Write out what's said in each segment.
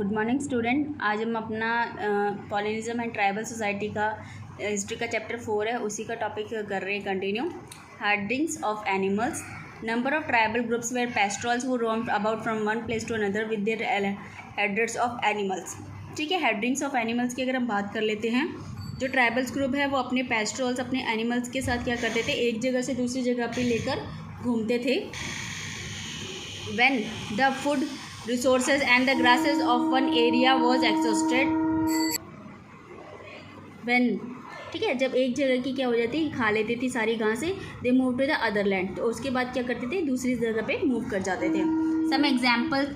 Good morning student. आज हम अपना पॉलिनिज्म एंड ट्राइबल सोसाइटी का हिस्ट्री का चैप्टर 4 है, उसी का टॉपिक कर रहे हैं continue. Herdings of animals. Number of tribal groups were pastorals who roamed about from one place to another with their herders of animals. ठीक है, हेडिंग्स ऑफ एनिमल्स की अगर हम बात कर लेते हैं, जो ट्राइबल्स ग्रुप है वो अपने पेस्ट्रॉल्स अपने एनिमल्स के साथ क्या करते थे, एक जगह से दूसरी जगह पे लेकर घूमते थे। When the food resources and the grasses of one area was exhausted when, ठीक है, जब एक जगह की क्या हो जाती खा लेती थी सारी घासें, they move to the other land, तो उसके बाद क्या करते थे, दूसरी जगह पे मूव कर जाते थे। Some example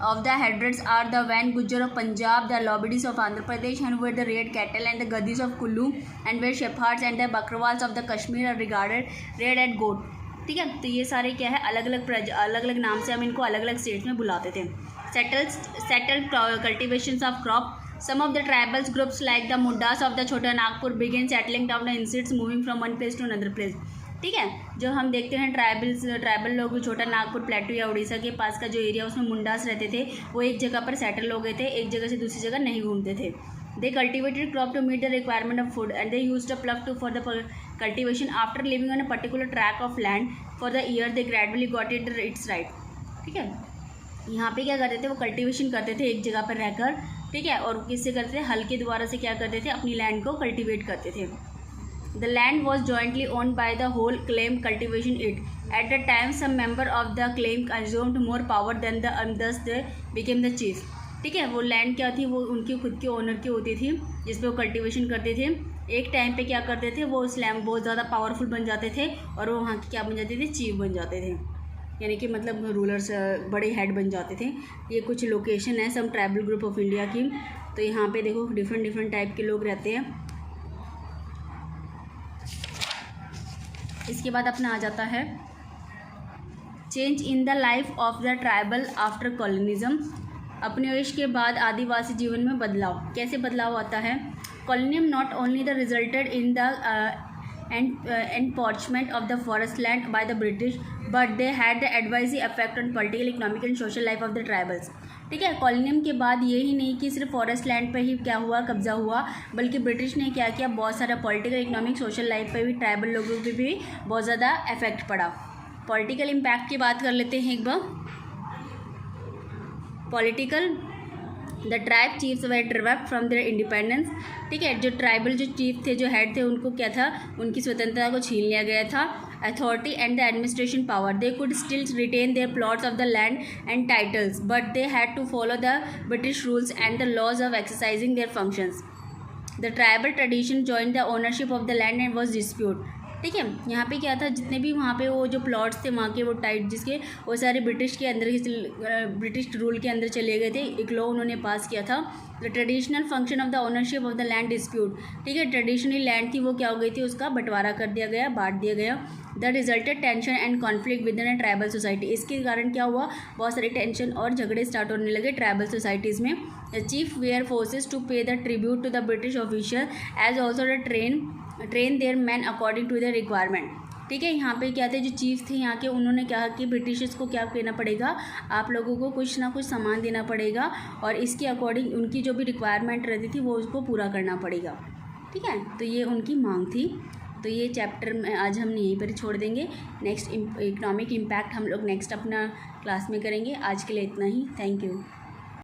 of the headers are the Van Gujjar of Punjab, the Lobidis of Andhra Pradesh, and were the red cattle, and the Gadis of Kullu, and were shepherds, and the Bakrwals of the Kashmir are regarded red and goat। ठीक है, तो ये सारे क्या है, अलग अलग नाम से हम इनको अलग अलग स्टेट्स में बुलाते थे। Settled cultivations of crop. Some of the tribals groups like the Mundas of the Chota Nagpur begin settling down the instead moving from one place to another place. ठीक है, जो हम देखते हैं ट्राइबल लोग छोटा नागपुर प्लेटू या उड़ीसा के पास का जो एरिया उसमें मुंडास रहते थे, वो एक जगह पर सेटल हो गए थे, एक जगह से दूसरी जगह नहीं घूमते थे। They cultivated crop to meet the requirement of food, and they used a plough for the cultivation. After living on a particular tract of land for the year, they gradually got its right। ठीक है, यहाँ पे क्या करते थे, वो cultivation करते थे एक जगह पर रहकर। ठीक है, और किससे करते थे, हल के द्वारा से क्या करते थे, अपनी लैंड को कल्टीवेट करते थे। The land was jointly owned by the whole claim cultivation it. At the time, some member of the claim assumed more power than the thus they became the chief। ठीक है, वो land क्या थी, वो उनकी खुद के ओनर की होती थी, जिस पे वो कल्टीवेशन करते थे। एक टाइम पे क्या करते थे, वो उस लैंड बहुत ज़्यादा पावरफुल बन जाते थे और वो वहाँ के क्या बन जाते थे, चीफ बन जाते थे, यानी कि मतलब रूलर्स, बड़े हेड बन जाते थे। ये कुछ लोकेशन है सम ट्राइबल ग्रुप ऑफ इंडिया की। तो यहाँ पे देखो डिफरेंट टाइप के लोग रहते हैं। इसके बाद अपना आ जाता है change in the life of the tribal after colonialism. उपनिवेश के बाद आदिवासी जीवन में बदलाव। कैसे बदलाव आता है, colonialism not only the resulted in the encroachment of the forest land by the British, but they had the advisory effect on political, economic and social life of the tribals. ठीक है, कॉलोनियम के बाद ये ही नहीं कि सिर्फ फॉरेस्ट लैंड पर ही क्या हुआ, कब्जा हुआ, बल्कि ब्रिटिश ने क्या किया, बहुत सारा पॉलिटिकल, इकोनॉमिक, सोशल लाइफ पर भी ट्राइबल लोगों पर भी बहुत ज़्यादा इफेक्ट पड़ा। पॉलिटिकल इम्पैक्ट की बात कर लेते हैं एक बार। Political, the tribe chiefs were drived from their independence. ठीक है, जो ट्राइबल जो चीफ थे, जो हेड थे, उनको क्या था, उनकी स्वतंत्रता को छीन लिया गया था। Authority and the administration power, they could still retain their plots of the land and titles, but they had to follow the British rules and the laws of exercising their functions. The tribal tradition join the ownership of the land and was dispute. ठीक है, यहाँ पे क्या था, जितने भी वहाँ पे वो जो प्लॉट्स थे वहाँ के, वो टाइट जिसके, वो सारे ब्रिटिश के अंदर, ब्रिटिश रूल के अंदर चले गए थे। एक लॉ उन्होंने पास किया था, the traditional function of the ownership of the land dispute. ठीक है, ट्रेडिशनली लैंड थी वो क्या हो गई थी, उसका बंटवारा कर दिया गया, बांट दिया गया। The resulted tension and conflict with in a tribal society. इसके कारण क्या हुआ, बहुत सारे टेंशन और झगड़े स्टार्ट होने लगे ट्राइबल सोसाइटीज़ में। The chief were forces to pay the tribute to the British official as also the train their man according to the requirement. ठीक है, यहाँ पे क्या थे, जो चीफ थे यहाँ के, उन्होंने कहा कि ब्रिटिशर्स को क्या करना पड़ेगा, आप लोगों को कुछ ना कुछ सामान देना पड़ेगा और इसके अकॉर्डिंग उनकी जो भी रिक्वायरमेंट रहती थी वो उसको पूरा करना पड़ेगा। ठीक है, तो ये उनकी मांग थी। तो ये चैप्टर में आज हम यहीं पर छोड़ देंगे। नेक्स्ट इकोनॉमिक इम्पैक्ट हम लोग नेक्स्ट अपना क्लास में करेंगे। आज के लिए इतना ही। Thank you.